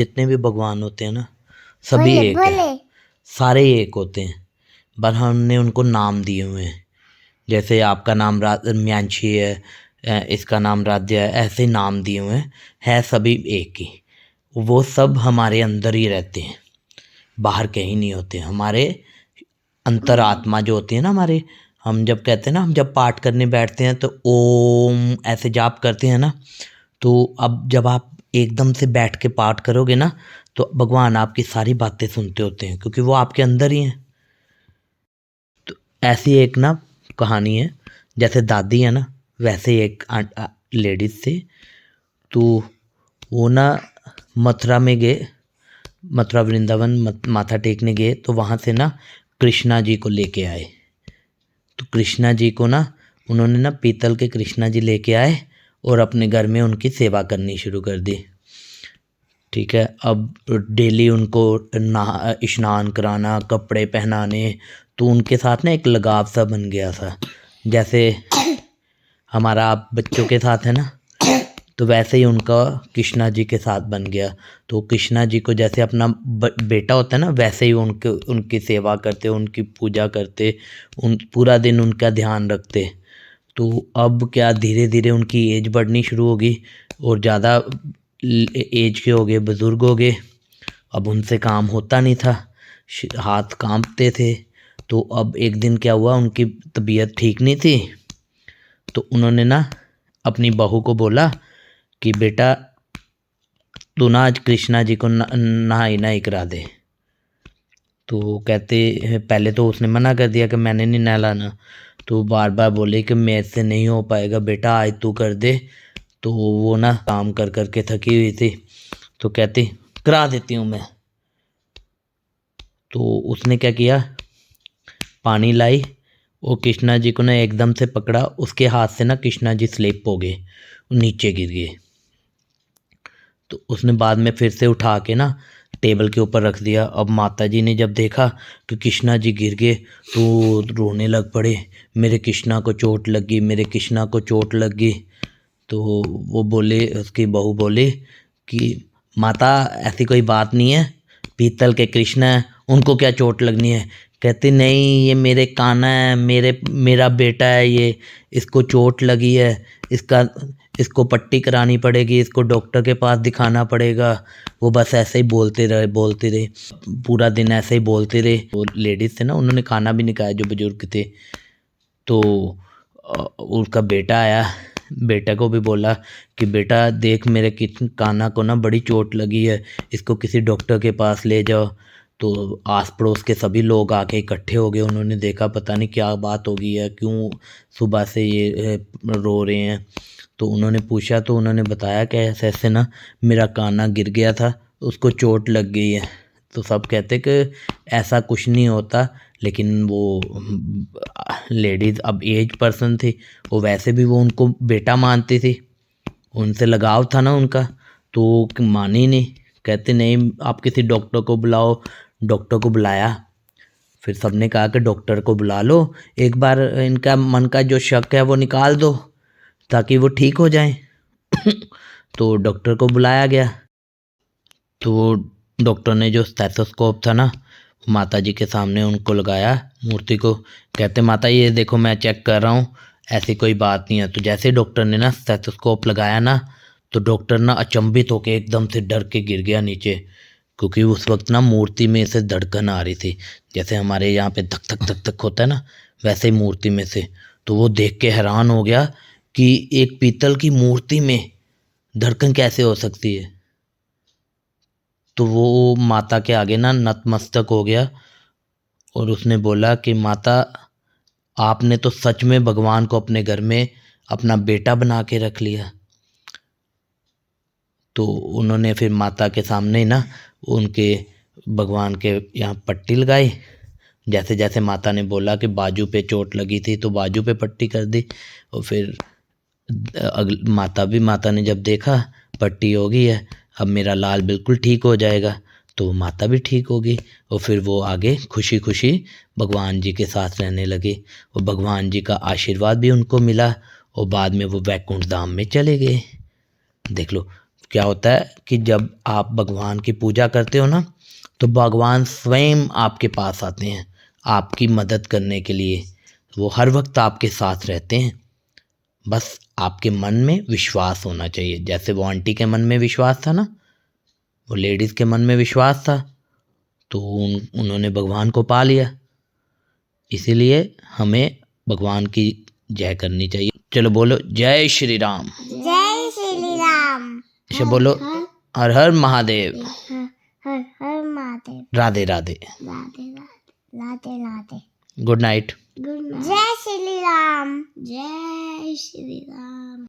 जितने भी भगवान होते हैं ना, सभी एक है, सारे एक होते हैं, पर हमने उनको नाम दिए हुए हैं। जैसे आपका नाम म्यांशी है, इसका नाम राध्या है, ऐसे नाम दिए हुए हैं, है सभी एक ही। वो सब हमारे अंदर ही रहते हैं, बाहर कहीं नहीं होते। हमारे अंतरात्मा जो होती है ना हमारे, हम जब कहते हैं ना, हम जब पाठ करने बैठते हैं तो ओम ऐसे जाप करते हैं ना, तो अब जब आप एकदम से बैठ के पाठ करोगे ना, तो भगवान आपकी सारी बातें सुनते होते हैं, क्योंकि वो आपके अंदर ही हैं। तो ऐसी एक ना कहानी है, जैसे दादी है ना, वैसे ही एक लेडीज थी। तो वो ना मथुरा में गए, मथुरा वृंदावन माथा टेकने गए, तो वहाँ से ना कृष्णा जी को लेके आए। तो कृष्णा जी को ना उन्होंने ना पीतल के कृष्णा जी लेके आए और अपने घर में उनकी सेवा करनी शुरू कर दी। ठीक है, अब डेली उनको स्नान कराना, कपड़े पहनाने, तो उनके साथ ना एक लगाव सा बन गया था। जैसे हमारा आप बच्चों के साथ है ना, तो वैसे ही उनका कृष्णा जी के साथ बन गया। तो कृष्णा जी को जैसे अपना बेटा होता है ना, वैसे ही उनकी सेवा करते, उनकी पूजा करते, पूरा दिन उनका ध्यान रखते। तो अब क्या, धीरे धीरे उनकी एज बढ़नी शुरू होगी और ज़्यादा एज के हो गए, बुज़ुर्ग हो गए। अब उनसे काम होता नहीं था, हाथ कांपते थे। तो अब एक दिन क्या हुआ, उनकी तबीयत ठीक नहीं थी। तो उन्होंने ना अपनी बहू को बोला कि बेटा तू ना आज कृष्णा जी को नहाई नहाई करा दे। तो कहते, पहले तो उसने मना कर दिया कि मैंने नहीं नहलाना। तो बार बार बोले कि मेरे से नहीं हो पाएगा बेटा, आज तू कर दे। तो वो ना काम कर कर के थकी हुई थी, तो कहती करा देती हूँ मैं। तो उसने क्या किया, पानी लाई और कृष्णा जी को ना एकदम से पकड़ा, उसके हाथ से ना कृष्णा जी स्लिप हो गए, नीचे गिर गए। तो उसने बाद में फिर से उठा के ना टेबल के ऊपर रख दिया। अब माता जी ने जब देखा कि कृष्णा जी गिर गए, तो रोने लग पड़े, मेरे कृष्णा को चोट लगी, मेरे कृष्णा को चोट लगी। तो वो बोले, उसकी बहू बोली कि माता ऐसी कोई बात नहीं है, पीतल के कृष्ण हैं, उनको क्या चोट लगनी है। कहती नहीं, ये मेरे कान्हा है, मेरा बेटा है ये, इसको चोट लगी है, इसको पट्टी करानी पड़ेगी, इसको डॉक्टर के पास दिखाना पड़ेगा। वो बस ऐसे ही बोलते रहे, पूरा दिन ऐसे ही बोलते रहे। वो लेडीज़ थे ना, उन्होंने खाना भी नहीं खाया, जो बुजुर्ग थे। तो उसका बेटा आया, बेटा को भी बोला कि बेटा देख, मेरे कान्हा को ना बड़ी चोट लगी है, इसको किसी डॉक्टर के पास ले जाओ। तो आस पड़ोस के सभी लोग आके इकट्ठे हो गए। उन्होंने देखा पता नहीं क्या बात हो गई है, क्यों सुबह से ये रो रहे हैं। तो उन्होंने पूछा, तो उन्होंने बताया कि ऐसे ऐसे ना मेरा कान्हा गिर गया था, उसको चोट लग गई है। तो सब कहते कि ऐसा कुछ नहीं होता। लेकिन वो लेडीज़ अब एज पर्सन थी, वो वैसे भी वो उनको बेटा मानती थी, उनसे लगाव था ना उनका। तो मानी नहीं, कहते नहीं आप किसी डॉक्टर को बुलाओ। डॉक्टर को बुलाया, फिर सबने कहा कि डॉक्टर को बुला लो, एक बार इनका मन का जो शक है वो निकाल दो, ताकि वो ठीक हो जाएं। तो डॉक्टर को बुलाया गया। तो वो डॉक्टर ने जो स्टेथोस्कोप था ना, माता जी के सामने उनको लगाया, मूर्ति को। कहते माता ये देखो मैं चेक कर रहा हूँ, ऐसी कोई बात नहीं है। तो जैसे डॉक्टर ने ना स्टेथोस्कोप लगाया ना, तो डॉक्टर ना अचंभित होकर एकदम से डर के गिर गया नीचे, क्योंकि उस वक्त ना मूर्ति में से धड़कन आ रही थी, जैसे हमारे यहाँ पे धक धक धक धक होता है ना, वैसे ही मूर्ति में से। तो वो देख के हैरान हो गया कि एक पीतल की मूर्ति में धड़कन कैसे हो सकती है। तो वो माता के आगे ना नतमस्तक हो गया और उसने बोला कि माता आपने तो सच में भगवान को अपने घर में अपना बेटा बना के रख लिया। तो उन्होंने फिर माता के सामने ना उनके भगवान के यहाँ पट्टी लगाई। जैसे जैसे माता ने बोला कि बाजू पे चोट लगी थी, तो बाजू पे पट्टी कर दी। और फिर माता ने जब देखा पट्टी हो गई है, अब मेरा लाल बिल्कुल ठीक हो जाएगा, तो माता भी ठीक हो गई। और फिर वो आगे खुशी खुशी भगवान जी के साथ रहने लगे और भगवान जी का आशीर्वाद भी उनको मिला और बाद में वो वैकुंठ धाम में चले गए। देख लो, क्या होता है कि जब आप भगवान की पूजा करते हो ना, तो भगवान स्वयं आपके पास आते हैं आपकी मदद करने के लिए। वो हर वक्त आपके साथ रहते हैं, बस आपके मन में विश्वास होना चाहिए। जैसे वो आंटी के मन में विश्वास था ना, वो लेडीज़ के मन में विश्वास था, तो उन्होंने भगवान को पा लिया। इसीलिए हमें भगवान की जय करनी चाहिए। चलो बोलो जय श्री राम। जय श्री राम। अच्छा बोलो Har Har Mahadev. Har Har Mahadev. Radhe Radhe. Radhe Radhe Radhe. Good night. Good night. जय श्री राम। जय श्री राम।